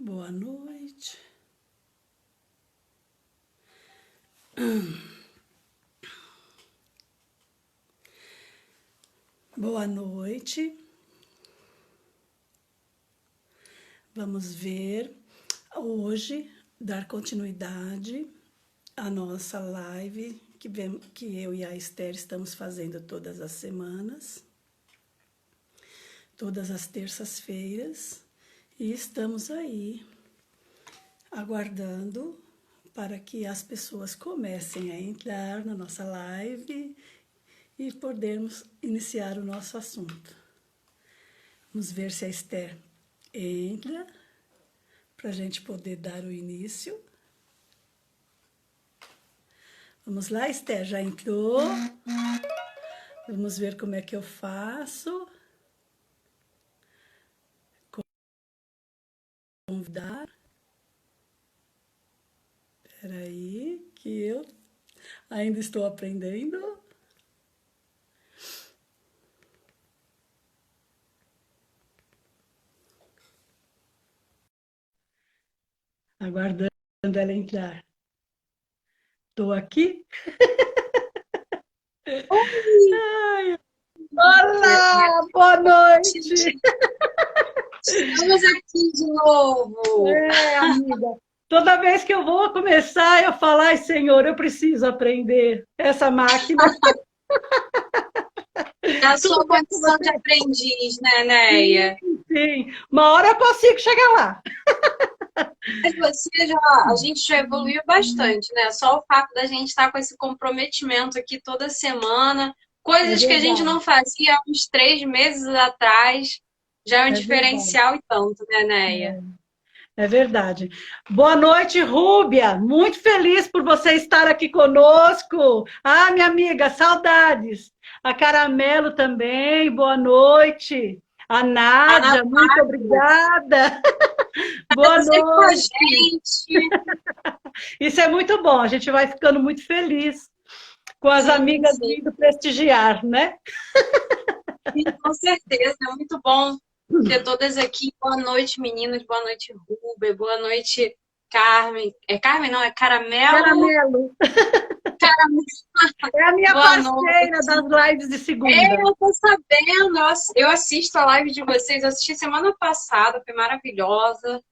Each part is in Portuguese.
Boa noite. Boa noite. Vamos ver hoje, dar continuidade à nossa live que eu e a Esther estamos fazendo todas as semanas, todas as terças-feiras, e estamos aí aguardando para que as pessoas comecem a entrar na nossa live e podermos iniciar o nosso assunto. Vamos ver se a Esther entra para a gente poder dar o início. Vamos lá, Esther, já entrou? Vamos ver como é que eu faço. Convidar. Espera aí, que eu ainda estou aprendendo. Aguardando ela entrar. Estou aqui. Oi, Ai, olá, boa noite. estamos aqui de novo. Amiga. Toda vez que eu vou começar, eu falo, ai, Senhor, eu preciso aprender essa máquina. É a Tudo sua bem com condição de você? aprendiz, né, Neia? Sim. Uma hora eu consigo chegar lá. Mas a gente já evoluiu bastante, né? Só o fato da gente estar com esse comprometimento aqui toda semana, É coisas que a gente verdade, não fazia há uns 3 meses atrás, já é um é verdade. diferencial e tanto, né, Neia? É verdade. Boa noite, Rúbia. Muito feliz por você estar aqui conosco. Ah, minha amiga, saudades. A Caramelo também, boa noite. A A Nádia, muito Natália obrigada. Boa está sempre com a noite. gente. Isso é muito bom, a gente vai ficando muito feliz com as Sim, amigas sim. vindo prestigiar, né? Sim, com certeza, é muito bom ter todas aqui. Boa noite, meninas. Boa noite, Ruber. Boa noite, Carmen. É Carmen, não, é Caramelo. Caramelo, Caramelo. é a minha Boa parceira noite. das lives de É, segunda. eu tô sabendo. Eu assisto a live de vocês. Eu assisti semana passada, foi maravilhosa.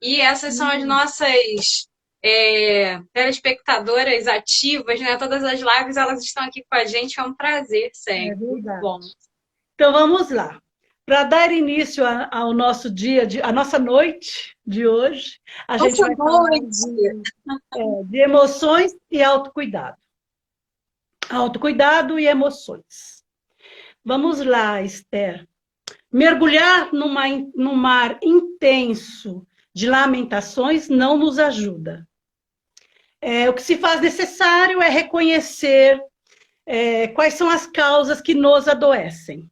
E essas são as nossas telespectadoras ativas, né? Todas as lives elas estão aqui com a gente. É um prazer É sempre. Muito verdade. bom. Então vamos lá. Para dar início ao nosso dia, à nossa noite de hoje, a gente Nossa vai falar noite. de emoções e autocuidado. Autocuidado e emoções. Vamos lá, Esther. Mergulhar num mar intenso de lamentações não nos ajuda. O que se faz necessário é reconhecer quais são as causas que nos adoecem.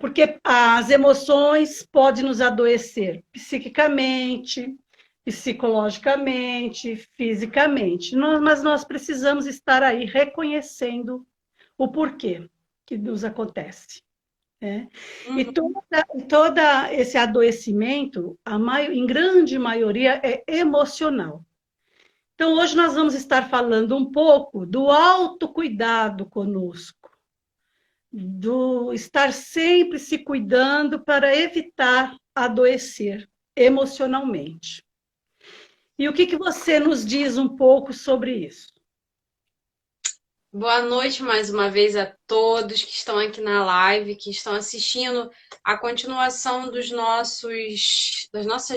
Porque as emoções podem nos adoecer psiquicamente, psicologicamente, fisicamente, mas nós precisamos estar aí reconhecendo o porquê que nos acontece. Né? E Uhum. todo esse adoecimento, em grande maioria, é emocional. Então, hoje nós vamos estar falando um pouco do autocuidado conosco, do estar sempre se cuidando para evitar adoecer emocionalmente. E o que você nos diz um pouco sobre isso? Boa noite mais uma vez a todos que estão aqui na live, que estão assistindo a continuação das nossas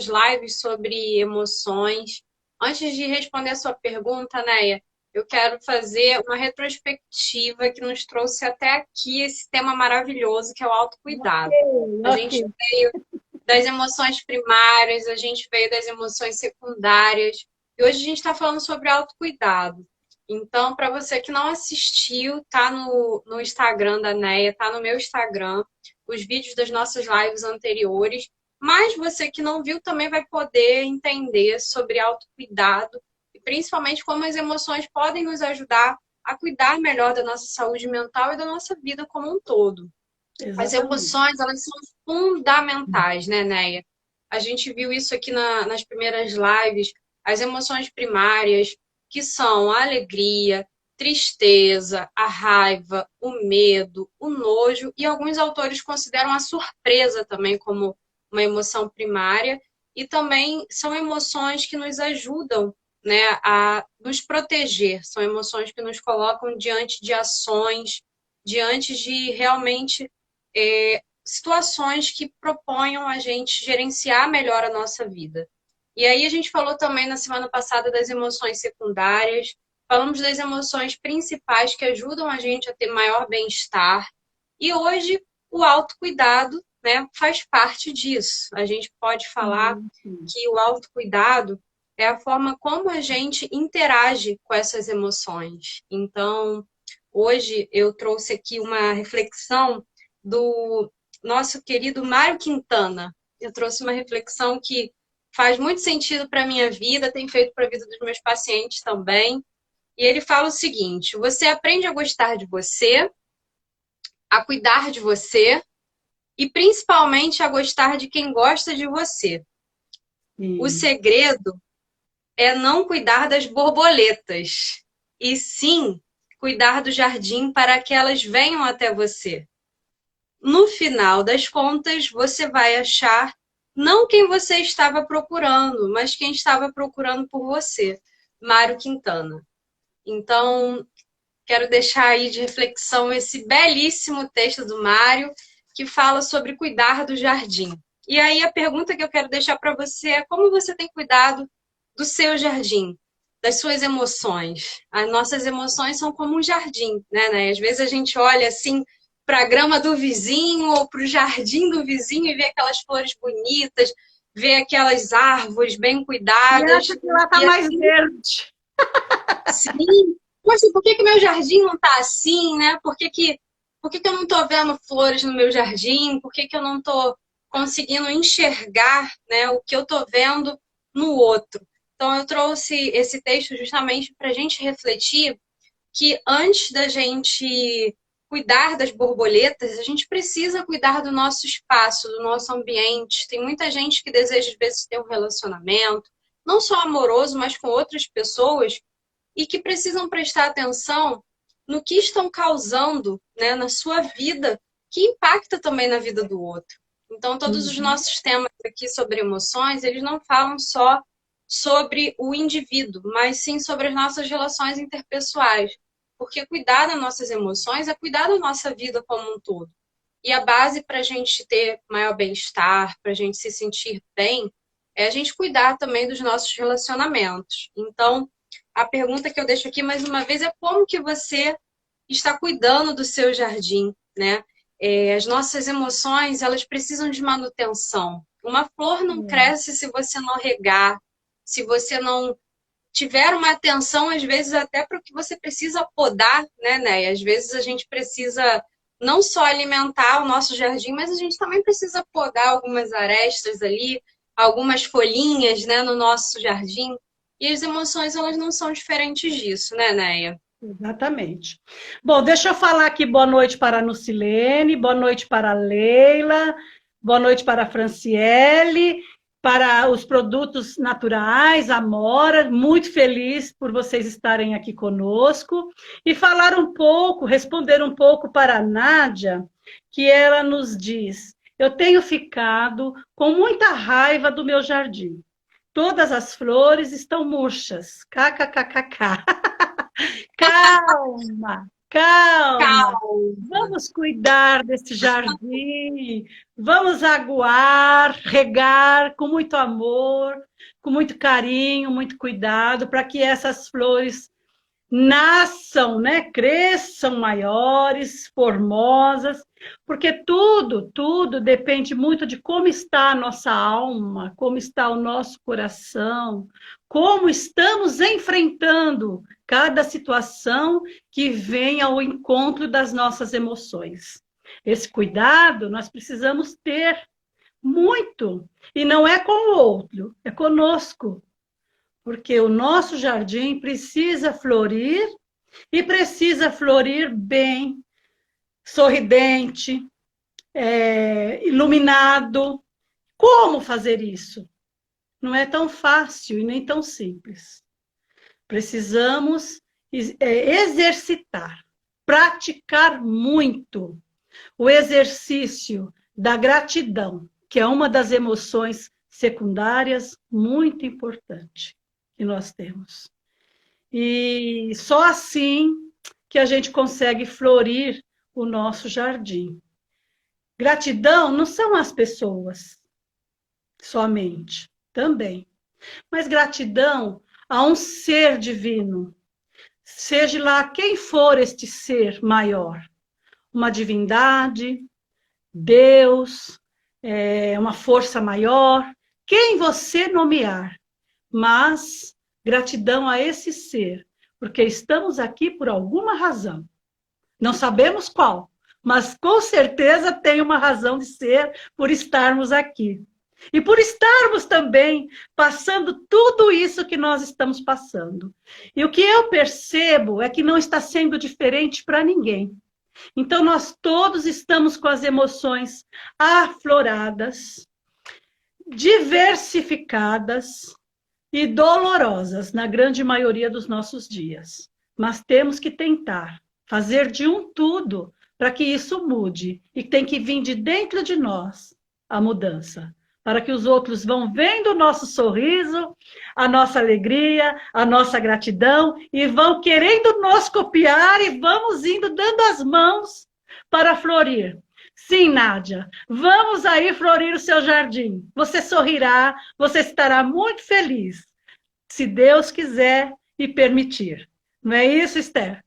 lives sobre emoções. Antes de responder a sua pergunta, Neia, eu quero fazer uma retrospectiva que nos trouxe até aqui esse tema maravilhoso que é o autocuidado. A Ok. gente veio das emoções primárias, a gente veio das emoções secundárias, e hoje a gente está falando sobre autocuidado. Então, para você que não assistiu, tá no Instagram da Neia, tá no meu Instagram, os vídeos das nossas lives anteriores. Mas você que não viu também vai poder entender sobre autocuidado e principalmente como as emoções podem nos ajudar a cuidar melhor da nossa saúde mental e da nossa vida como um todo. As Exatamente. emoções, elas são fundamentais, né, Neia? a gente viu isso aqui nas primeiras lives, as emoções primárias, que são a alegria, tristeza, a raiva, o medo, o nojo, e alguns autores consideram a surpresa também como uma emoção primária, e também são emoções que nos ajudam, né, a nos proteger, são emoções que nos colocam diante de ações, diante de realmente situações que proponham a gente gerenciar melhor a nossa vida. E aí a gente falou também na semana passada das emoções secundárias, falamos das emoções principais que ajudam a gente a ter maior bem-estar. E hoje o autocuidado, né, faz parte disso. A gente pode falar que o autocuidado é a forma como a gente interage com essas emoções. Então, hoje eu trouxe aqui uma reflexão do nosso querido Mário Quintana. Eu trouxe uma reflexão que faz muito sentido para a minha vida, tem feito para a vida dos meus pacientes também. E ele fala o seguinte: você aprende a gostar de você, a cuidar de você e principalmente a gostar de quem gosta de você. O segredo é não cuidar das borboletas, e sim cuidar do jardim para que elas venham até você. No final das contas, você vai achar não quem você estava procurando, mas quem estava procurando por você. Mário Quintana. Então, quero deixar aí de reflexão esse belíssimo texto do Mário, que fala sobre cuidar do jardim. E aí a pergunta que eu quero deixar para você é: como você tem cuidado do seu jardim, das suas emoções? As nossas emoções são como um jardim, né? Às vezes a gente olha assim para a grama do vizinho ou para o jardim do vizinho e vê aquelas flores bonitas, vê aquelas árvores bem cuidadas. E acha que ela está mais verde. Sim. Poxa, por que meu jardim não está assim, né? Por que eu não estou vendo flores no meu jardim? Por que eu não estou conseguindo enxergar, né, o que eu estou vendo no outro? Então, eu trouxe esse texto justamente para a gente refletir que antes da gente cuidar das borboletas, a gente precisa cuidar do nosso espaço, do nosso ambiente. Tem muita gente que deseja, às vezes, ter um relacionamento, não só amoroso, mas com outras pessoas, e que precisam prestar atenção no que estão causando, né, na sua vida, que impacta também na vida do outro. Então, todos os nossos temas aqui sobre emoções, eles não falam só sobre o indivíduo, mas sim sobre as nossas relações interpessoais. Porque cuidar das nossas emoções é cuidar da nossa vida como um todo. E a base para a gente ter maior bem-estar, para a gente se sentir bem, é a gente cuidar também dos nossos relacionamentos. Então, a pergunta que eu deixo aqui mais uma vez é: como que você está cuidando do seu jardim, né? As nossas emoções, elas precisam de manutenção. Uma flor não cresce se você não regar, se você não tiver uma atenção, às vezes até para o que você precisa podar, né, Néia? Às vezes a gente precisa não só alimentar o nosso jardim, mas a gente também precisa podar algumas arestas ali, algumas folhinhas, né, no nosso jardim. E as emoções, elas não são diferentes disso, né, Néia? Exatamente. Bom, deixa eu falar aqui boa noite para a Nucilene, boa noite para a Leila, boa noite para a Franciele, para os produtos naturais, Amora, muito feliz por vocês estarem aqui conosco, e falar um pouco, responder um pouco para a Nádia, que ela nos diz: eu tenho ficado com muita raiva do meu jardim. Todas as flores estão murchas. KKKKK. Calma, calma. Vamos cuidar desse jardim. Vamos aguar, regar com muito amor, com muito carinho, muito cuidado, para que essas flores nasçam, né? Cresçam maiores, formosas, porque tudo depende muito de como está a nossa alma, como está o nosso coração, como estamos enfrentando cada situação que vem ao encontro das nossas emoções. Esse cuidado nós precisamos ter muito, e não é com o outro, é conosco. Porque o nosso jardim precisa florir, e precisa florir bem, sorridente, iluminado, Como fazer isso? Não é tão fácil e nem tão simples. Precisamos exercitar, praticar muito o exercício da gratidão, que é uma das emoções secundárias muito importante que nós temos. E só assim que a gente consegue florir o nosso jardim. Gratidão não são as pessoas somente, também, mas gratidão a um ser divino, seja lá quem for este ser maior, uma divindade, Deus, uma força maior, quem você nomear, mas gratidão a esse ser, porque estamos aqui por alguma razão. Não sabemos qual, mas com certeza tem uma razão de ser por estarmos aqui. E por estarmos também passando tudo isso que nós estamos passando. E o que eu percebo é que não está sendo diferente para ninguém. Então, nós todos estamos com as emoções afloradas, diversificadas e dolorosas na grande maioria dos nossos dias. Mas temos que tentar fazer de um tudo para que isso mude. E tem que vir de dentro de nós a mudança. Para que os outros vão vendo o nosso sorriso, a nossa alegria, a nossa gratidão, e vão querendo nos copiar e vamos indo dando as mãos para florir. Sim, Nádia, vamos aí florir o seu jardim. Você sorrirá, você estará muito feliz, se Deus quiser e permitir. Não é isso, Esther?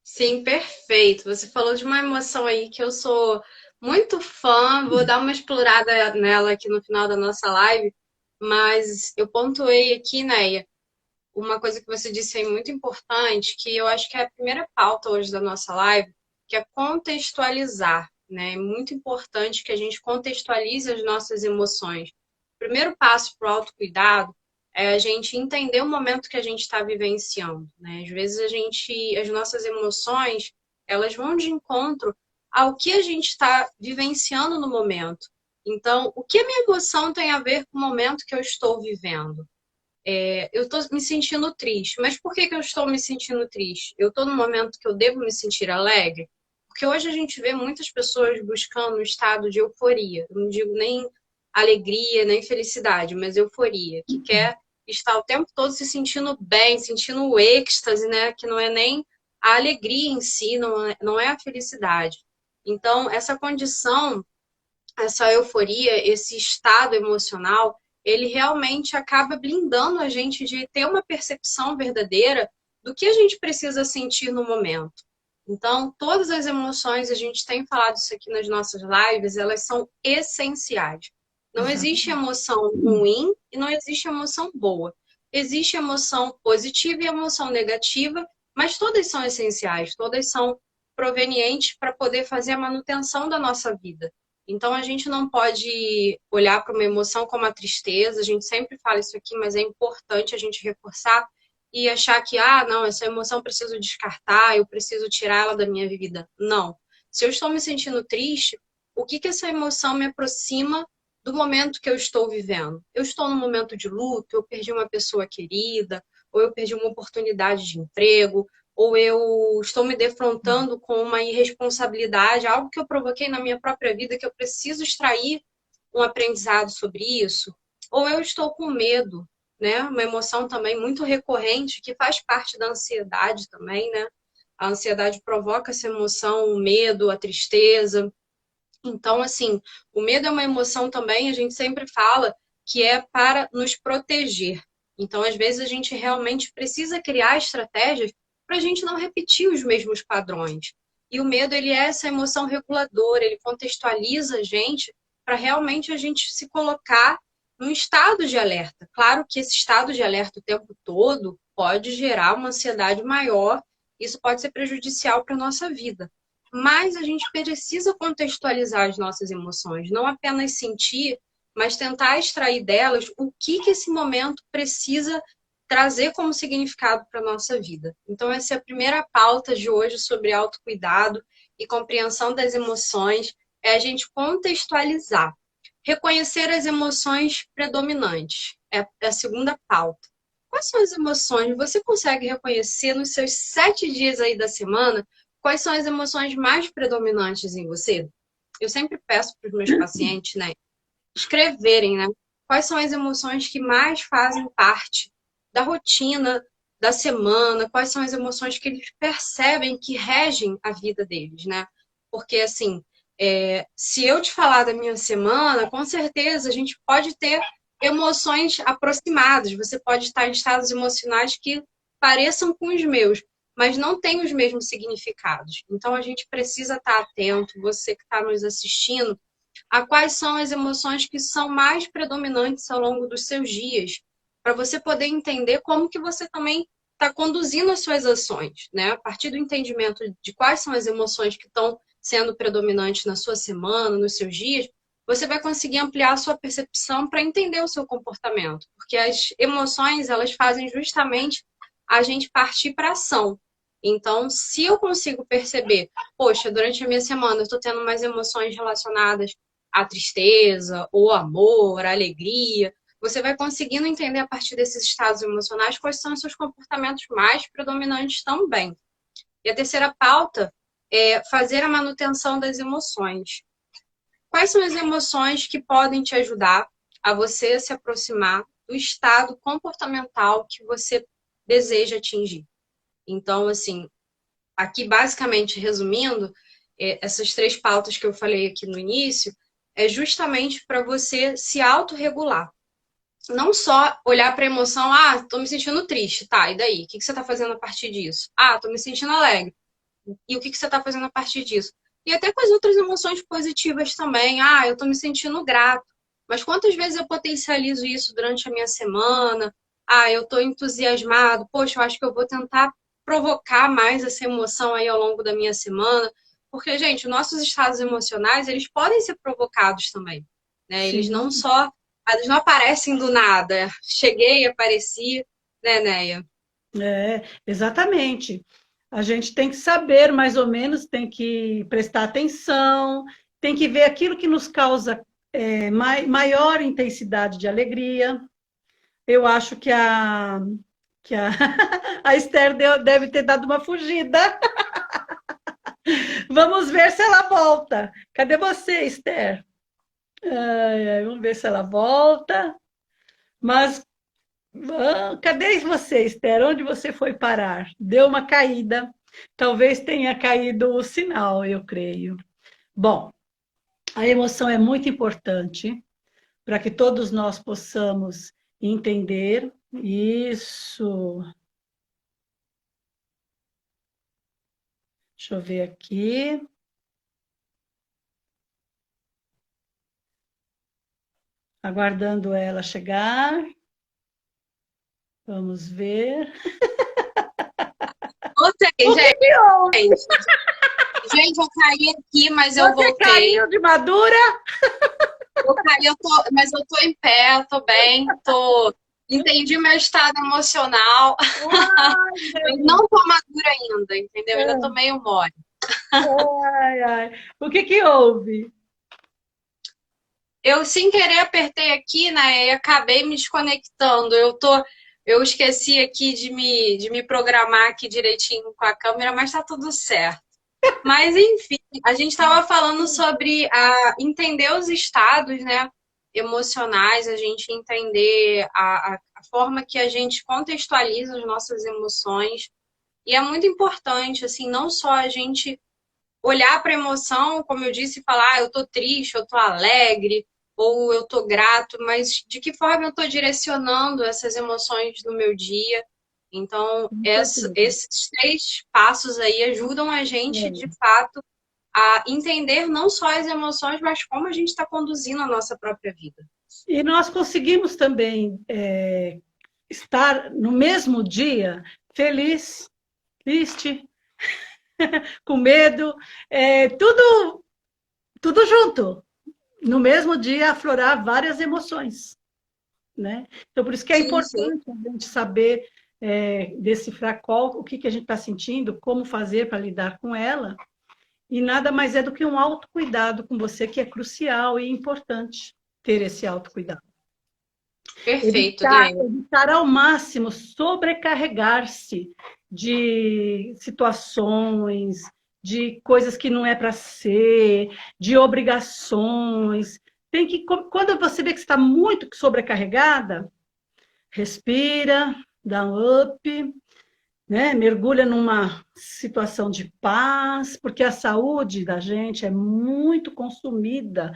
Sim, perfeito. Você falou de uma emoção aí que eu sou muito fã, vou dar uma explorada nela aqui no final da nossa live, mas eu pontuei aqui, Neia, uma coisa que você disse aí muito importante, que eu acho que é a primeira pauta hoje da nossa live, que é contextualizar, né? É muito importante que a gente contextualize as nossas emoções. O primeiro passo para o autocuidado é a gente entender o momento que a gente está vivenciando, né? Às vezes as nossas emoções, elas vão de encontro ao que a gente está vivenciando no momento. Então, o que a minha emoção tem a ver com o momento que eu estou vivendo? Eu estou me sentindo triste. Mas por que eu estou me sentindo triste? Eu estou no momento que eu devo me sentir alegre? Porque hoje a gente vê muitas pessoas buscando um estado de euforia. Eu não digo nem alegria, nem felicidade, mas euforia, que quer estar o tempo todo se sentindo bem, sentindo o êxtase, né? Que não é nem a alegria em si, não é a felicidade. Então, essa condição, essa euforia, esse estado emocional, ele realmente acaba blindando a gente de ter uma percepção verdadeira do que a gente precisa sentir no momento. Então, todas as emoções, a gente tem falado isso aqui nas nossas lives, elas são essenciais. Não existe emoção ruim e não existe emoção boa. Existe emoção positiva e emoção negativa, mas todas são essenciais, todas são provenientes para poder fazer a manutenção da nossa vida. Então, a gente não pode olhar para uma emoção como a tristeza, a gente sempre fala isso aqui, mas é importante a gente reforçar e achar que, não, essa emoção eu preciso descartar, eu preciso tirar ela da minha vida. Não. Se eu estou me sentindo triste, o que essa emoção me aproxima do momento que eu estou vivendo? Eu estou num momento de luto, eu perdi uma pessoa querida, ou eu perdi uma oportunidade de emprego, ou eu estou me defrontando com uma irresponsabilidade, algo que eu provoquei na minha própria vida, que eu preciso extrair um aprendizado sobre isso, ou eu estou com medo, né? Uma emoção também muito recorrente, que faz parte da ansiedade também, né? A ansiedade provoca essa emoção, o medo, a tristeza. Então, assim, o medo é uma emoção também, a gente sempre fala que é para nos proteger. Então, às vezes, a gente realmente precisa criar estratégias para a gente não repetir os mesmos padrões. E o medo, ele é essa emoção reguladora, ele contextualiza a gente para realmente a gente se colocar num estado de alerta. Claro que esse estado de alerta o tempo todo pode gerar uma ansiedade maior, isso pode ser prejudicial para a nossa vida. Mas a gente precisa contextualizar as nossas emoções, não apenas sentir, mas tentar extrair delas o que esse momento precisa trazer como significado para a nossa vida. Então, essa é a primeira pauta de hoje sobre autocuidado e compreensão das emoções, é a gente contextualizar. reconhecer as emoções predominantes. É a segunda pauta. Quais são as emoções? Você consegue reconhecer nos seus 7 dias aí da semana quais são as emoções mais predominantes em você? Eu sempre peço para os meus pacientes, né, escreverem, né, quais são as emoções que mais fazem parte da rotina da semana, quais são as emoções que eles percebem que regem a vida deles, né? Porque, assim, se eu te falar da minha semana, com certeza a gente pode ter emoções aproximadas. Você pode estar em estados emocionais que pareçam com os meus, mas não têm os mesmos significados. Então a gente precisa estar atento, você que está nos assistindo, a quais são as emoções que são mais predominantes ao longo dos seus dias, para você poder entender como que você também está conduzindo as suas ações, né? A partir do entendimento de quais são as emoções que estão sendo predominantes na sua semana, nos seus dias, você vai conseguir ampliar a sua percepção para entender o seu comportamento, porque as emoções, elas fazem justamente a gente partir para ação. Então, se eu consigo perceber, poxa, durante a minha semana eu estou tendo mais emoções relacionadas à tristeza, ou amor, à alegria, você vai conseguindo entender a partir desses estados emocionais quais são os seus comportamentos mais predominantes também. E a terceira pauta é fazer a manutenção das emoções. Quais são as emoções que podem te ajudar a você se aproximar do estado comportamental que você deseja atingir? Então, assim, aqui basicamente resumindo, essas 3 pautas que eu falei aqui no início, é justamente para você se autorregular. Não só olhar para a emoção, tô me sentindo triste, tá, e daí? O que você está fazendo a partir disso? Tô me sentindo alegre. E o que você está fazendo a partir disso? E até com as outras emoções positivas também. Eu estou me sentindo grato. Mas quantas vezes eu potencializo isso durante a minha semana? Eu estou entusiasmado. Poxa, eu acho que eu vou tentar provocar mais essa emoção aí ao longo da minha semana. Porque, gente, nossos estados emocionais, eles podem ser provocados também, né? Eles Sim. eles não aparecem do nada. Cheguei, apareci, né, Neia? Exatamente. A gente tem que saber, mais ou menos, tem que prestar atenção, tem que ver aquilo que nos causa maior intensidade de alegria. Eu acho que a, a Esther deve ter dado uma fugida. Vamos ver se ela volta. Cadê você, Esther? Vamos ver se ela volta. Mas cadê você, Esther? Onde você foi parar? Deu uma caída. Talvez tenha caído o sinal, eu creio. Bom, a emoção é muito importante para que todos nós possamos entender isso. Deixa eu ver aqui. Aguardando ela chegar. Vamos ver. Voltei, O que que houve? gente. Gente, eu caí aqui, mas eu Você voltei. caiu de madura? Eu caí, mas eu tô em pé, eu tô bem, entendi meu estado emocional. Ai, Eu não tô madura ainda, entendeu? Ainda tô meio mole. ai, ai. O que que houve? Eu, sem querer, apertei aqui, né? E acabei me desconectando. Eu esqueci aqui de me programar aqui direitinho com a câmera, mas tá tudo certo. Mas, enfim, a gente estava falando sobre entender os estados, né, emocionais, a gente entender a forma que a gente contextualiza as nossas emoções. E é muito importante, assim, não só a gente olhar para a emoção, como eu disse, e falar, eu tô triste, eu tô alegre, ou eu tô grato, mas de que forma eu estou direcionando essas emoções no meu dia. Então, esses 3 passos aí ajudam a gente, de fato, a entender não só as emoções, mas como a gente está conduzindo a nossa própria vida. E nós conseguimos também estar no mesmo dia feliz, triste, com medo, tudo junto. No mesmo dia aflorar várias emoções, né? Então, por isso que é Sim, sim. importante a gente saber decifrar o que a gente está sentindo, como fazer para lidar com ela, e nada mais é do que um autocuidado com você, que é crucial e importante. ter esse autocuidado. Perfeito, Evitar ao máximo sobrecarregar-se de situações, de coisas que não é para ser, de obrigações. Tem que, quando você vê que está muito sobrecarregada, respira, dá um up, né? Mergulha numa situação de paz, porque a saúde da gente é muito consumida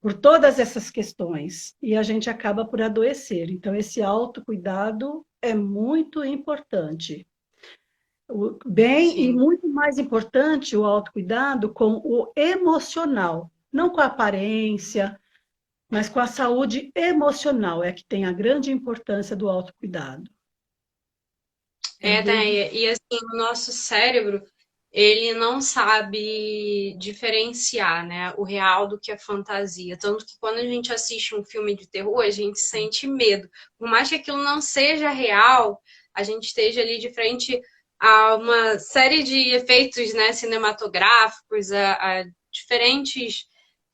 por todas essas questões e a gente acaba por adoecer. Então, esse autocuidado é muito importante. Bem, e sim. muito mais importante o autocuidado com o emocional, não com a aparência, mas com a saúde emocional, é que tem a grande importância do autocuidado. Daí, e assim, o nosso cérebro, ele não sabe diferenciar, né, o real do que é fantasia. Tanto que quando a gente assiste um filme de terror, a gente sente medo. Por mais que aquilo não seja real, a gente esteja ali de frente a uma série de efeitos, né, cinematográficos, a diferentes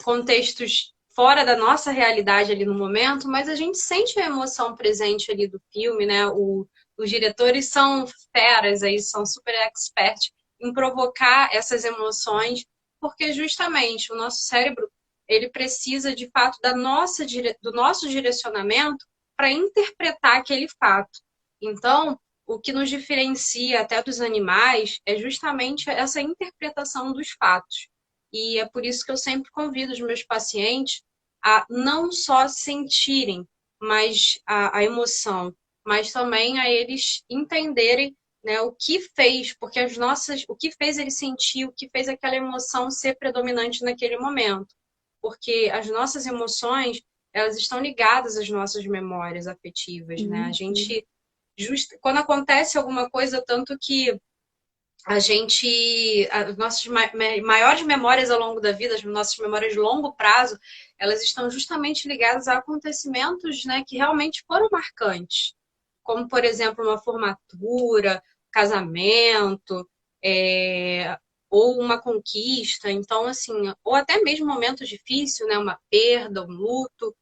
contextos fora da nossa realidade ali no momento, mas a gente sente a emoção presente ali do filme, né? Os diretores são feras aí, são super experts em provocar essas emoções, porque justamente o nosso cérebro ele precisa de fato do nosso direcionamento para interpretar aquele fato. Então, o que nos diferencia até dos animais é justamente essa interpretação dos fatos. E é por isso que eu sempre convido os meus pacientes a não só sentirem mas a emoção, mas também a eles entenderem, né, o que fez, porque o que fez ele sentir, o que fez aquela emoção ser predominante naquele momento. Porque as nossas emoções, elas estão ligadas às nossas memórias afetivas, né? A gente quando acontece alguma coisa, tanto que as nossas maiores memórias ao longo da vida, as nossas memórias de longo prazo, elas estão justamente ligadas a acontecimentos, né, que realmente foram marcantes, como, por exemplo, uma formatura, casamento, ou uma conquista. Então, assim, ou até mesmo um momento difícil, né, uma perda, um luto.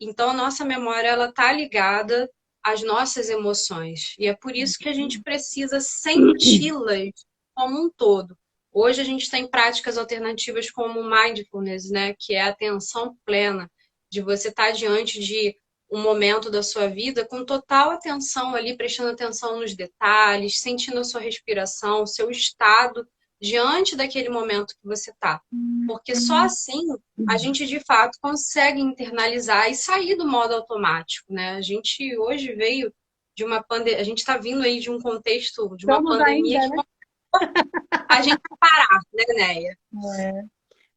Então, a nossa memória ela está ligada às nossas emoções. E é por isso que a gente precisa senti-las como um todo. Hoje a gente tem práticas alternativas como o mindfulness, né, que é a atenção plena, de você estar diante de um momento da sua vida com total atenção ali, prestando atenção nos detalhes, sentindo a sua respiração, o seu estado diante daquele momento que você está. Porque só assim a gente de fato consegue internalizar e sair do modo automático, né? A gente hoje veio de uma pandemia, a gente está vindo aí de um contexto de uma Estamos pandemia ainda, que né? a gente parar, né, Néia? É.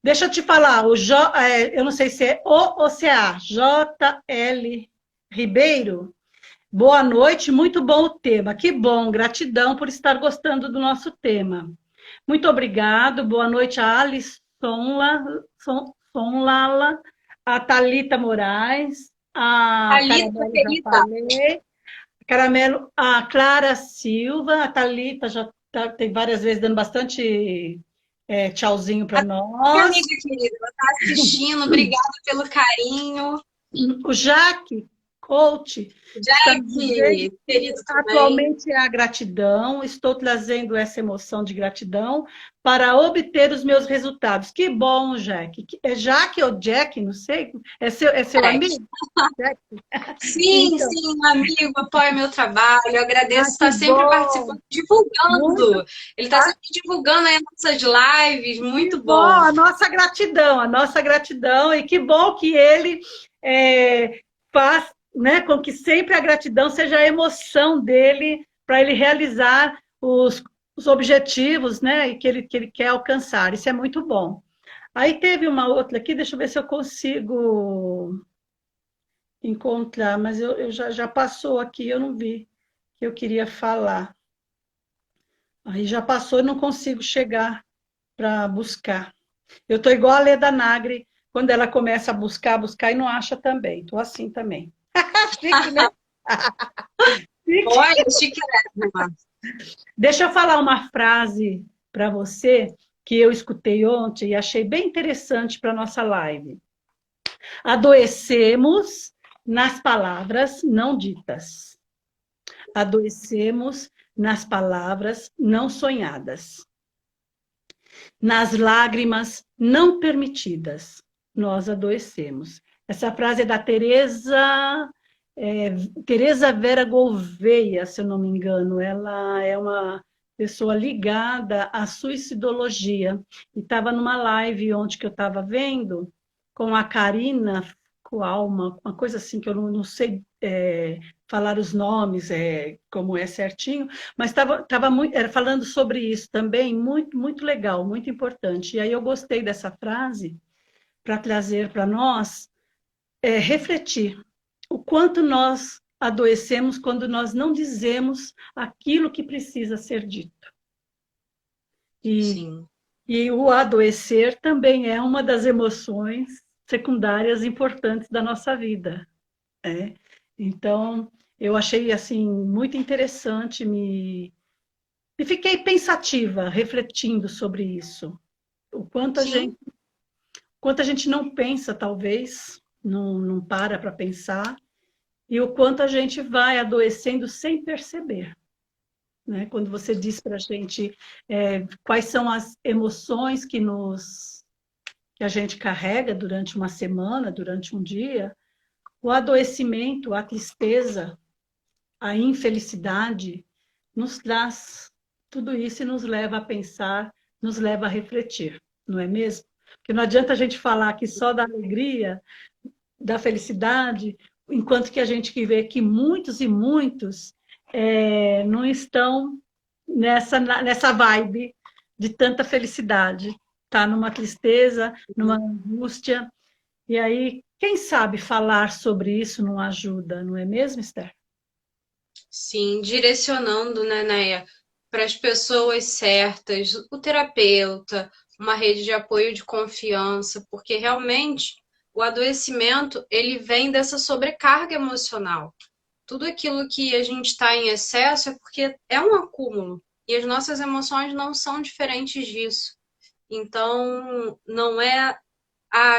Deixa eu te falar, eu não sei se é O ou se é A, JL Ribeiro. Boa noite, muito bom o tema. Que bom, gratidão por estar gostando do nosso tema. Muito obrigado, boa noite a Alice Sonlala, a Thalita Moraes, a Thalita, Caramelo, já querida, falei, a Clara Silva, a Thalita já tem várias vezes dando bastante tchauzinho para minha nós. amiga querida, ela está assistindo, obrigada pelo carinho. O Jaque, coach, está Jack, dizendo que querido também. atualmente é a gratidão, estou trazendo essa emoção de gratidão para obter os meus resultados. Que bom, Jack. É Jaque ou Jack, não sei. É seu Jack. amigo? Jack? Sim, Então, sim, um amigo, apoia meu trabalho, eu agradeço, que está sempre bom. participando, divulgando. Muito. Ele está sempre divulgando aí nossas lives, Que muito bom, bom. a nossa gratidão, e que bom que ele faz, né, com que sempre a gratidão seja a emoção dele para ele realizar os objetivos, né, que ele quer alcançar. Isso é muito bom. Aí teve uma outra aqui, deixa eu ver se eu consigo encontrar, mas eu já passou aqui, eu não vi que eu queria falar. Aí já passou e não consigo chegar para buscar. Eu estou igual a Leda Nagre, quando ela começa a buscar e não acha também. Estou assim também. Chique, né? Chique. Olha, chiquérrima. Deixa eu falar uma frase para você que eu escutei ontem e achei bem interessante para a nossa live. Adoecemos nas palavras não ditas. Adoecemos nas palavras não sonhadas. Nas lágrimas não permitidas, nós adoecemos. Essa frase é da Teresa Vera Gouveia, se eu não me engano. Ela é uma pessoa ligada à suicidologia. E estava numa live ontem que eu estava vendo com a Karina Coalma, uma coisa assim que eu não sei falar os nomes, como é certinho, mas estava falando sobre isso também, muito, muito legal, muito importante. E aí eu gostei dessa frase para trazer para nós refletir o quanto nós adoecemos quando nós não dizemos aquilo que precisa ser dito. Sim. E o adoecer também é uma das emoções secundárias importantes da nossa vida. Então, eu achei assim muito interessante, e fiquei pensativa, refletindo sobre isso. O quanto a gente não pensa, talvez, não para pensar, e o quanto a gente vai adoecendo sem perceber. Né? Quando você diz para a gente quais são as emoções que a gente carrega durante uma semana, durante um dia, o adoecimento, a tristeza, a infelicidade nos traz tudo isso e nos leva a pensar, nos leva a refletir, não é mesmo? Porque não adianta a gente falar aqui só da alegria, da felicidade, enquanto que a gente vê que muitos e muitos não estão nessa vibe de tanta felicidade. Está numa tristeza, numa angústia. E aí, quem sabe falar sobre isso não ajuda, não é mesmo, Esther? Sim, direcionando, né, Neia, para as pessoas certas, o terapeuta, uma rede de apoio de confiança, porque realmente o adoecimento ele vem dessa sobrecarga emocional. Tudo aquilo que a gente está em excesso é porque é um acúmulo e as nossas emoções não são diferentes disso. Então, não é,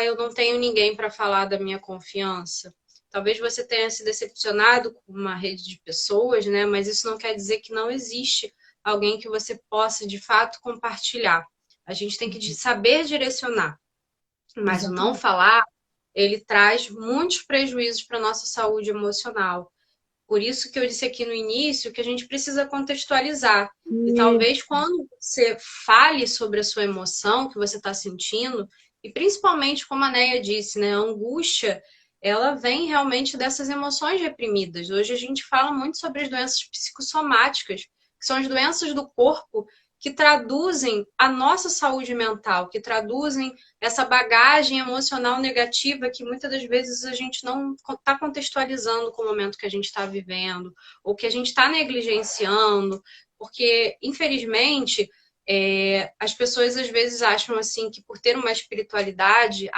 eu não tenho ninguém para falar da minha confiança. Talvez você tenha se decepcionado com uma rede de pessoas, né? Mas isso não quer dizer que não existe alguém que você possa, de fato, compartilhar. A gente tem que saber direcionar, mas o não Exatamente. falar, ele traz muitos prejuízos para a nossa saúde emocional. Por isso que eu disse aqui no início que a gente precisa contextualizar. E E, talvez quando você fale sobre a sua emoção que você está sentindo, e principalmente como a Neia disse, né, a angústia, ela vem realmente dessas emoções reprimidas. Hoje a gente fala muito sobre as doenças psicossomáticas, que são as doenças do corpo que traduzem a nossa saúde mental, que traduzem essa bagagem emocional negativa que muitas das vezes a gente não está contextualizando com o momento que a gente está vivendo, ou que a gente está negligenciando, porque, infelizmente, as pessoas às vezes acham assim que por ter uma espiritualidade,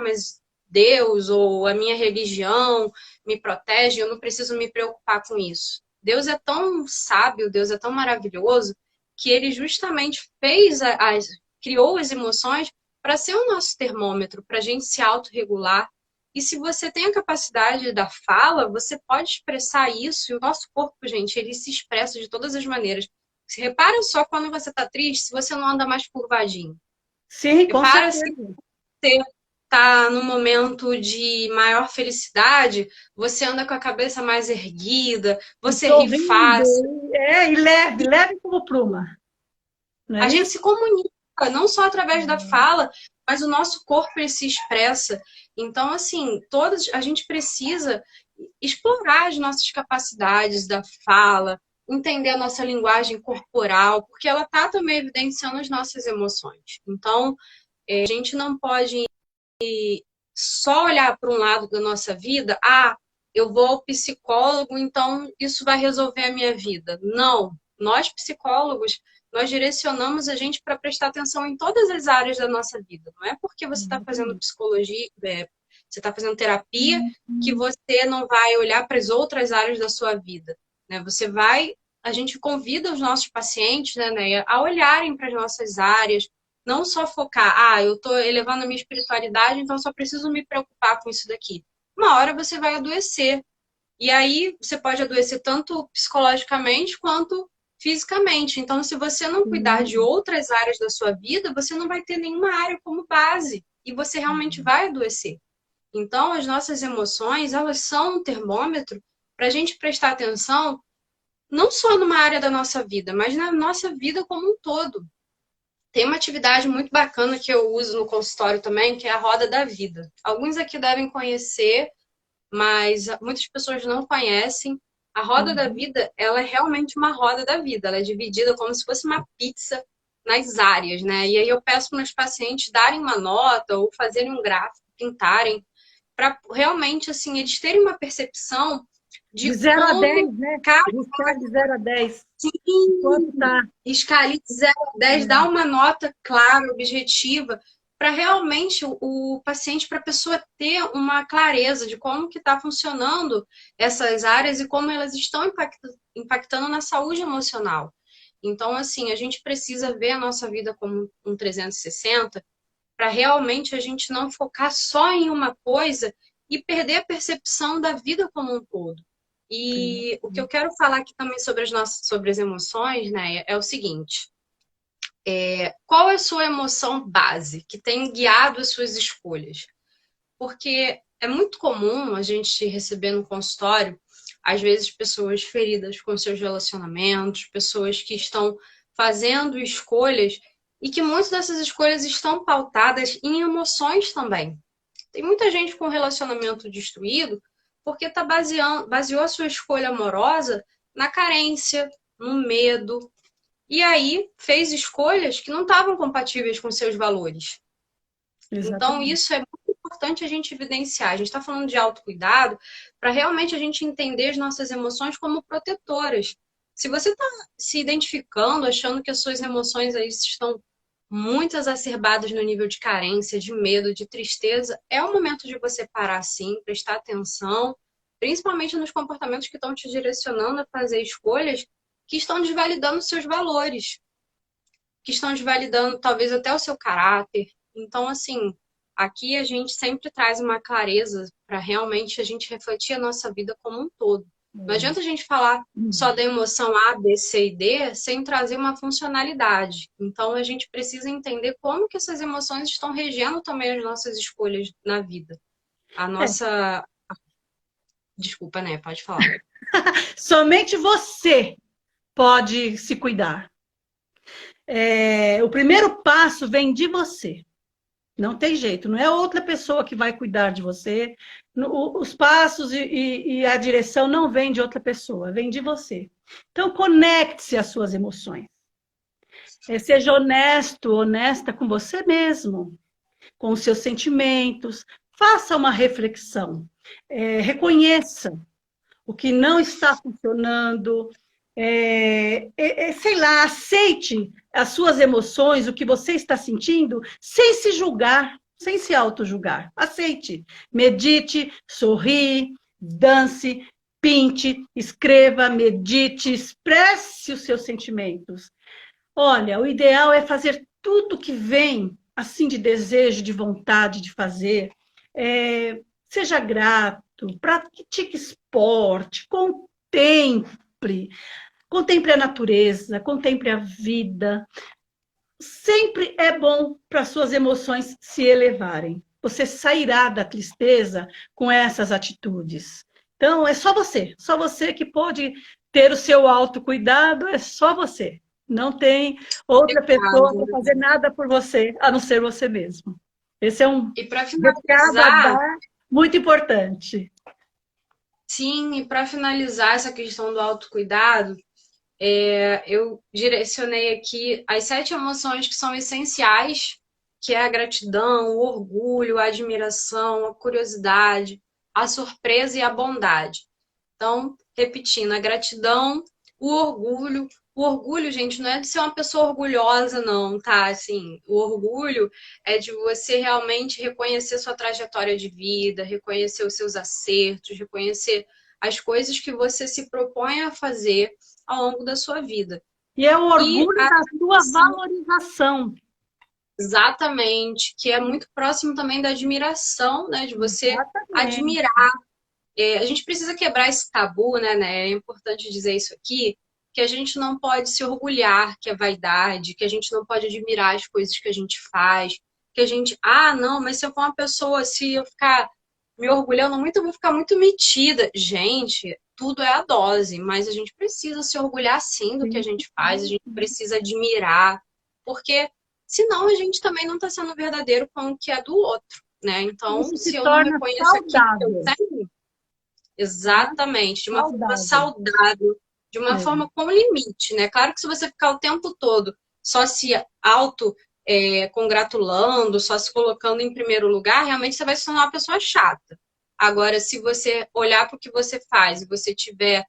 mas Deus ou a minha religião me protege, eu não preciso me preocupar com isso. Deus é tão sábio, Deus é tão maravilhoso, que ele justamente criou as emoções para ser o nosso termômetro, para a gente se autorregular. E se você tem a capacidade da fala, você pode expressar isso. E o nosso corpo, gente, ele se expressa de todas as maneiras. Se repara só quando você está triste, se você não anda mais curvadinho. sim, com Repara se certeza. você está no momento de maior felicidade, você anda com a cabeça mais erguida, E você ri sorrindo, fácil. e leve, leve como pluma, não A é gente isso? se comunica, não só através da fala, mas o nosso corpo ele se expressa. Então, assim, a gente precisa explorar as nossas capacidades da fala, entender a nossa linguagem corporal, porque ela está também evidenciando as nossas emoções. Então, a gente não pode só olhar para um lado da nossa vida, eu vou ao psicólogo, então isso vai resolver a minha vida. Não, nós psicólogos, nós direcionamos a gente para prestar atenção em todas as áreas da nossa vida. Não é porque você está fazendo psicologia, você está fazendo terapia, que você não vai olhar para as outras áreas da sua vida. Né? A gente convida os nossos pacientes, né, a olharem para as nossas áreas, não só focar, eu estou elevando a minha espiritualidade, então só preciso me preocupar com isso daqui. Uma hora você vai adoecer. E aí você pode adoecer tanto psicologicamente quanto fisicamente. Então, se você não cuidar de outras áreas da sua vida, você não vai ter nenhuma área como base. E você realmente vai adoecer. Então, as nossas emoções, elas são um termômetro para a gente prestar atenção não só numa área da nossa vida, mas na nossa vida como um todo. Tem uma atividade muito bacana que eu uso no consultório também, que é a roda da vida. Alguns aqui devem conhecer, mas muitas pessoas não conhecem. A roda da vida, ela é realmente uma roda da vida. Ela é dividida como se fosse uma pizza nas áreas, né? E aí eu peço para os pacientes darem uma nota ou fazerem um gráfico, pintarem, para realmente, assim, eles terem uma percepção De de 0 a como 10, né? cada De 0 a 10. sim, Quanto tá? escala de 0 a 10, dá uma nota clara, objetiva, para realmente o paciente, para a pessoa ter uma clareza de como que está funcionando essas áreas e como elas estão impactando na saúde emocional. Então, assim, a gente precisa ver a nossa vida como um 360 para realmente a gente não focar só em uma coisa e perder a percepção da vida como um todo. E o que eu quero falar aqui também sobre as emoções, né, é o seguinte: qual é a sua emoção base que tem guiado as suas escolhas? Porque é muito comum a gente receber no consultório, às vezes, pessoas feridas com seus relacionamentos, pessoas que estão fazendo escolhas e que muitas dessas escolhas estão pautadas em emoções também. Tem muita gente com relacionamento destruído porque baseou a sua escolha amorosa na carência, no medo, e aí fez escolhas que não estavam compatíveis com seus valores. Então, Exatamente. isso é muito importante a gente evidenciar. A gente está falando de autocuidado para realmente a gente entender as nossas emoções como protetoras. Se você está se identificando, achando que as suas emoções aí estão muito exacerbadas no nível de carência, de medo, de tristeza, é o momento de você parar sim, prestar atenção, principalmente nos comportamentos que estão te direcionando a fazer escolhas que estão desvalidando seus valores, que estão desvalidando talvez até o seu caráter. Então, assim, aqui a gente sempre traz uma clareza para realmente a gente refletir a nossa vida como um todo. Não adianta a gente falar só da emoção A, B, C e D sem trazer uma funcionalidade. Então, a gente precisa entender como que essas emoções estão regendo também as nossas escolhas na vida. A É, nossa... Desculpa, né? Pode falar. somente você pode se cuidar. O primeiro passo vem de você. Não tem jeito, não é outra pessoa que vai cuidar de você. Os passos e a direção não vêm de outra pessoa, vem de você. Então, conecte-se às suas emoções. Seja honesto, honesta com você mesmo, com os seus sentimentos. Faça uma reflexão. Reconheça o que não está funcionando. Sei lá, aceite as suas emoções, o que você está sentindo, sem se julgar, sem se auto-julgar. Aceite, medite, sorri, dance, pinte, escreva, medite, expresse os seus sentimentos. Olha, o ideal é fazer tudo que vem, assim, de desejo, de vontade de fazer. Seja grato, pratique esporte, contemple a natureza, contemple a vida. Sempre é bom para suas emoções se elevarem. Você sairá da tristeza com essas atitudes. Então, é só você que pode ter o seu autocuidado, é só você. Não tem outra pessoa para fazer nada por você, a não ser você mesmo. Esse é um E para recado a finalizar, dar muito importante. sim, e para finalizar essa questão do autocuidado, eu direcionei aqui as 7 emoções que são essenciais, que é a gratidão, o orgulho, a admiração, a curiosidade, a surpresa e a bondade. Então, repetindo, a gratidão, o orgulho. O orgulho, gente, não é de ser uma pessoa orgulhosa, não, tá? Assim, o orgulho é de você realmente reconhecer sua trajetória de vida, reconhecer os seus acertos, reconhecer as coisas que você se propõe a fazer ao longo da sua vida. E é o E orgulho a da sua valorização. Exatamente, que é muito próximo também da admiração, né? De você Exatamente. admirar. A gente precisa quebrar esse tabu, né? É importante dizer isso aqui, que a gente não pode se orgulhar que é vaidade, que a gente não pode admirar as coisas que a gente faz, que a gente, não, mas se eu for uma pessoa, se eu ficar me orgulhando muito, eu vou ficar muito metida. Gente, tudo é a dose, mas a gente precisa se orgulhar sim do que a Sim, gente faz, a sim, gente sim. precisa admirar, porque senão a gente também não está sendo verdadeiro com o que é do outro, né? Então, Isso se se eu não torna reconheço aquilo que eu saudável, tenho, né? exatamente, de uma forma Saudável. saudável, de uma É. forma com limite, né? Claro que se você ficar o tempo todo só se auto congratulando, só se colocando em primeiro lugar, realmente você vai se tornar uma pessoa chata. Agora, se você olhar para o que você faz e você tiver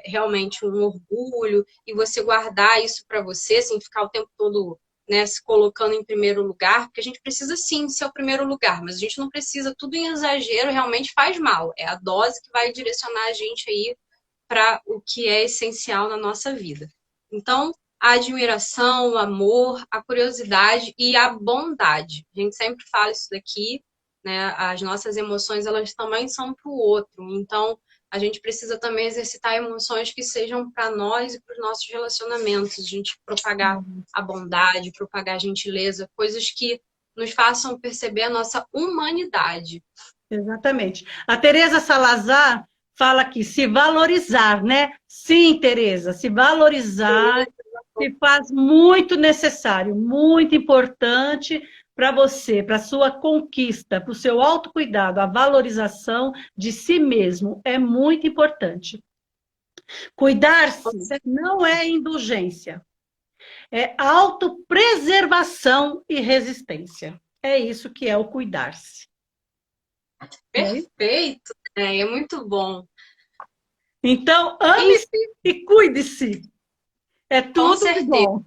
realmente um orgulho e você guardar isso para você, sem ficar o tempo todo, né, se colocando em primeiro lugar, porque a gente precisa sim ser o primeiro lugar, mas a gente não precisa, tudo em exagero realmente faz mal. É a dose que vai direcionar a gente aí para o que é essencial na nossa vida. Então, a admiração, o amor, a curiosidade e a bondade. A gente sempre fala isso daqui, né? As nossas emoções, elas também são para o outro. Então, a gente precisa também exercitar emoções que sejam para nós e para os nossos relacionamentos. A gente propagar a bondade, propagar a gentileza, coisas que nos façam perceber a nossa humanidade. Exatamente. A Teresa Salazar fala aqui, se valorizar, né? Sim, Teresa, se valorizar se faz muito necessário, muito importante para você, para a sua conquista, para o seu autocuidado, a valorização de si mesmo é muito importante. Cuidar-se não é indulgência, é autopreservação e resistência. É isso que é o cuidar-se. Né? Perfeito, né? É muito bom. Então, Enfim, ame-se e cuide-se. É com tudo de certeza. bom.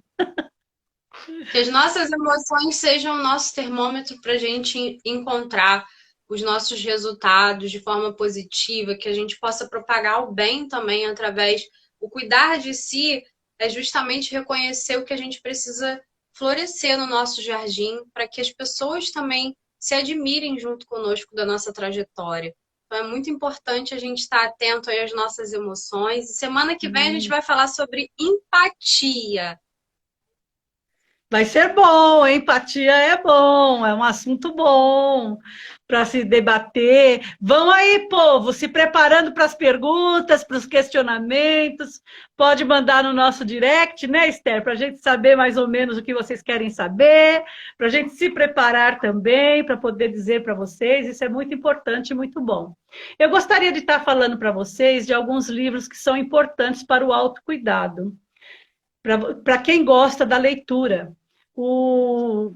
Que as nossas emoções sejam o nosso termômetro para a gente encontrar os nossos resultados de forma positiva, que a gente possa propagar o bem também através. O cuidar de si é justamente reconhecer o que a gente precisa florescer no nosso jardim, para que as pessoas também se admirem junto conosco da nossa trajetória. Então é muito importante a gente estar atento aí às nossas emoções. E semana que vem a gente vai falar sobre empatia. Vai ser bom, empatia é bom, é um assunto bom para se debater. Vão aí, povo, se preparando para as perguntas, para os questionamentos. Pode mandar no nosso direct, né, Esther, para a gente saber mais ou menos o que vocês querem saber, para a gente se preparar também, para poder dizer para vocês. Isso é muito importante e muito bom. Eu gostaria de estar falando para vocês de alguns livros que são importantes para o autocuidado, para quem gosta da leitura. O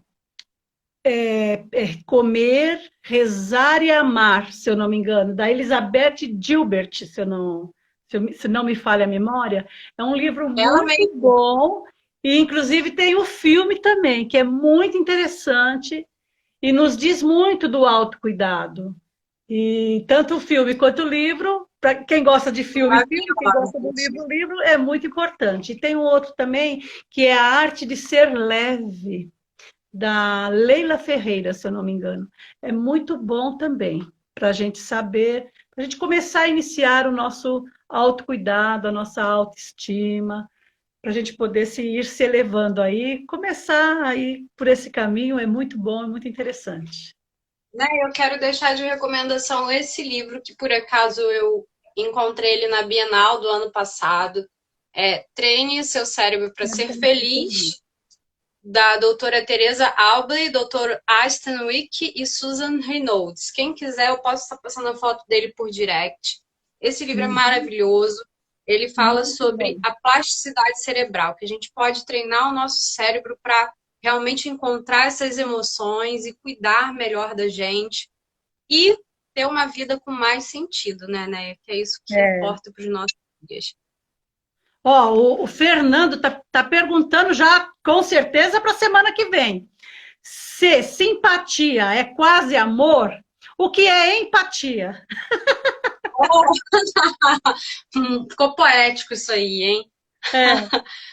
Comer, Rezar e Amar, se eu não me engano, da Elizabeth Gilbert, se não me falha a memória. É um livro Ela muito mesma. bom, e inclusive tem o filme também, que é muito interessante e nos diz muito do autocuidado. E tanto o filme quanto o livro, para quem gosta de filme, filme, quem gosta do Maravilhosa. livro, livro, é muito importante. E tem um outro também, que é A Arte de Ser Leve, da Leila Ferreira, se eu não me engano. É muito bom também, para a gente saber, para a gente começar a iniciar o nosso autocuidado, a nossa autoestima, para a gente poder ir se elevando aí, começar aí por esse caminho é muito bom, é muito interessante. Né, eu quero deixar de recomendação esse livro, que por acaso eu encontrei ele na Bienal do ano passado. Treine Seu Cérebro para Ser Feliz, da doutora Teresa Albley, doutor Aston Wick e Susan Reynolds. Quem quiser, eu posso estar passando a foto dele por direct. Esse livro é Uhum, maravilhoso. Ele fala muito sobre bom. a plasticidade cerebral, que a gente pode treinar o nosso cérebro para realmente encontrar essas emoções e cuidar melhor da gente e ter uma vida com mais sentido, né? Que é isso que É. importa para os nossos dias. Ó, o Fernando tá perguntando já, com certeza, para a semana que vem. Se simpatia é quase amor, o que é empatia? Ficou poético isso aí, hein? É,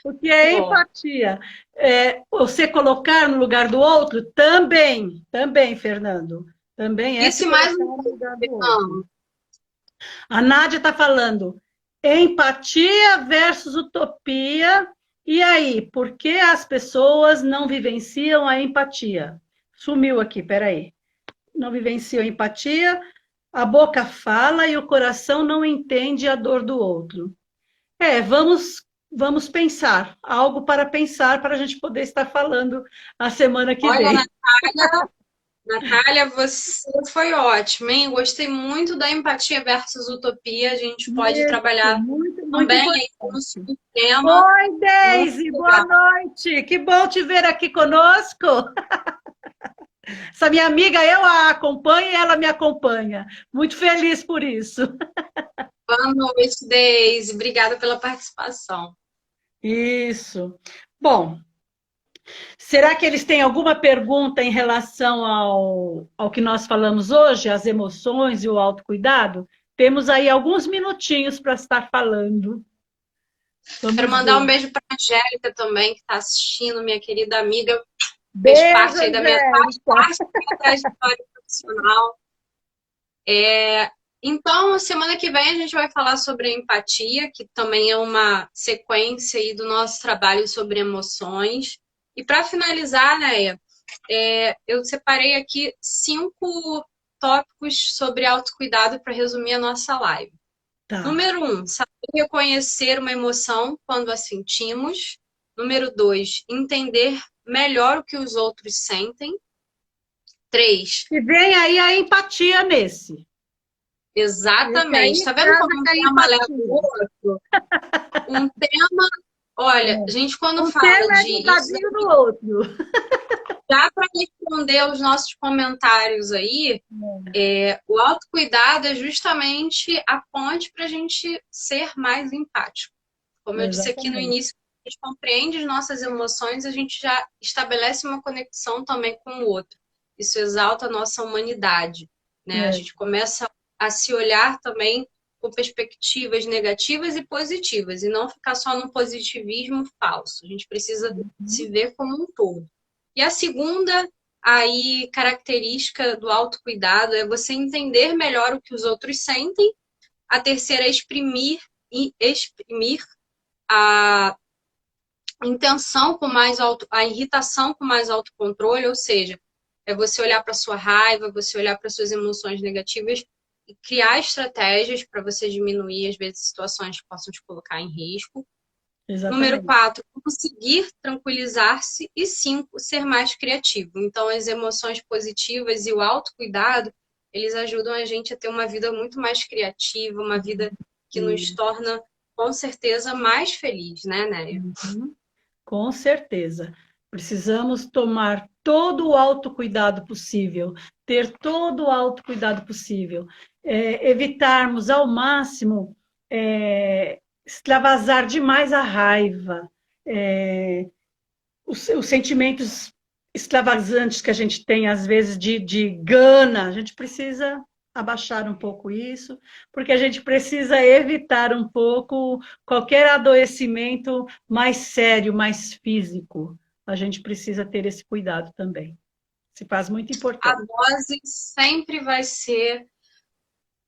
o que é Bom, empatia? É, você colocar no lugar do outro? Também, Fernando. Também é se disse mais colocar um no lugar do outro. não. A Nádia está falando empatia versus utopia. E aí, por que as pessoas não vivenciam a empatia? Sumiu aqui, peraí. Não vivenciam a empatia, a boca fala e o coração não entende a dor do outro. Vamos pensar, algo para pensar para a gente poder estar falando a semana que Olha, vem. Natália, você foi ótima, hein? Gostei muito da empatia versus utopia. A gente pode Isso, trabalhar muito também aí importante. no sistema. Oi, Muito Deise, boa legal. noite. Que bom te ver aqui conosco. Essa minha amiga, eu a acompanho e ela me acompanha. Muito feliz por isso. Boa noite, Deise. Obrigada pela participação. Isso. Bom, será que eles têm alguma pergunta em relação ao que nós falamos hoje, as emoções e o autocuidado? Temos aí alguns minutinhos para estar falando. Quero Vamos mandar ver. um beijo para a Angélica também, que está assistindo, minha querida amiga. Fez Beijo, parte aí faz Angélica. parte da minha trajetória profissional. Então, semana que vem a gente vai falar sobre a empatia, que também é uma sequência aí do nosso trabalho sobre emoções. E para finalizar, né, eu separei aqui 5 tópicos sobre autocuidado para resumir a nossa live. Tá. Número 1, saber reconhecer uma emoção quando a sentimos. Número 2, entender melhor o que os outros sentem. 3, E vem aí a empatia nesse. Esse exatamente. aí Tá vendo casa como um com a tema leva o empatia. outro? Um tema, olha, a É. gente quando Um fala tema é de isso, ligadinho no outro. dá para responder aos nossos comentários aí, o autocuidado é justamente a ponte para a gente ser mais empático. Como eu disse aqui no Exatamente. início, a gente compreende as nossas emoções, a gente já estabelece uma conexão também com o outro. Isso exalta a nossa humanidade, né? A É, gente começa a se olhar também com perspectivas negativas e positivas, e não ficar só no positivismo falso. A gente precisa se ver como um todo. E a segunda aí característica do autocuidado é você entender melhor o que os outros sentem. A terceira é exprimir a intenção com mais a irritação com mais autocontrole, ou seja, é você olhar para sua raiva, você olhar para suas emoções negativas e criar estratégias para você diminuir, às vezes, situações que possam te colocar em risco. Número exatamente. 4, conseguir tranquilizar-se. E 5, ser mais criativo. Então, as emoções positivas e o autocuidado, eles ajudam a gente a ter uma vida muito mais criativa, uma vida que nos E, torna, com certeza, mais feliz, né, Néia? uhum, com certeza. Precisamos tomar todo o autocuidado possível, ter todo o autocuidado possível, evitarmos ao máximo extravasar demais a raiva, é, os sentimentos extravagantes que a gente tem, às vezes, de gana, a gente precisa abaixar um pouco isso, porque a gente precisa evitar um pouco qualquer adoecimento mais sério, mais físico. A gente precisa ter esse cuidado também. Se faz muito A importante. dose sempre vai ser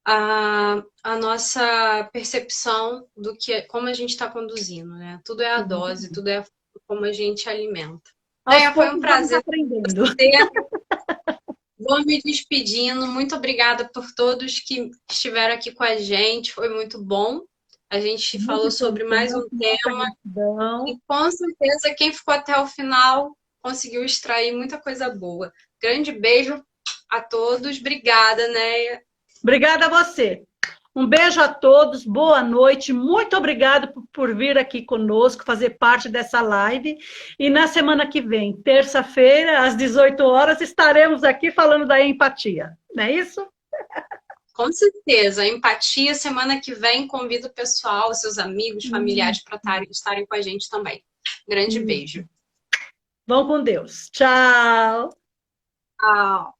a nossa percepção do que como a gente está conduzindo, né? Tudo é a dose, tudo é como a gente alimenta. Aos Foi um poucos vamos prazer aprendendo. ter. Vou me despedindo. Muito obrigada por todos que estiveram aqui com a gente. Foi muito bom. A gente Muito falou sobre mais importante, um nossa tema gratidão. e com certeza quem ficou até o final conseguiu extrair muita coisa boa. Grande beijo a todos. Obrigada, Néia. Obrigada a você. Um beijo a todos, boa noite, muito obrigado por vir aqui conosco, fazer parte dessa live. E na semana que vem, terça-feira, às 18 horas, estaremos aqui falando da empatia. Não é isso? Com certeza. Empatia, semana que vem, convido o pessoal, seus amigos, familiares para estarem com a gente também. Grande beijo. Vão com Deus. Tchau. Tchau.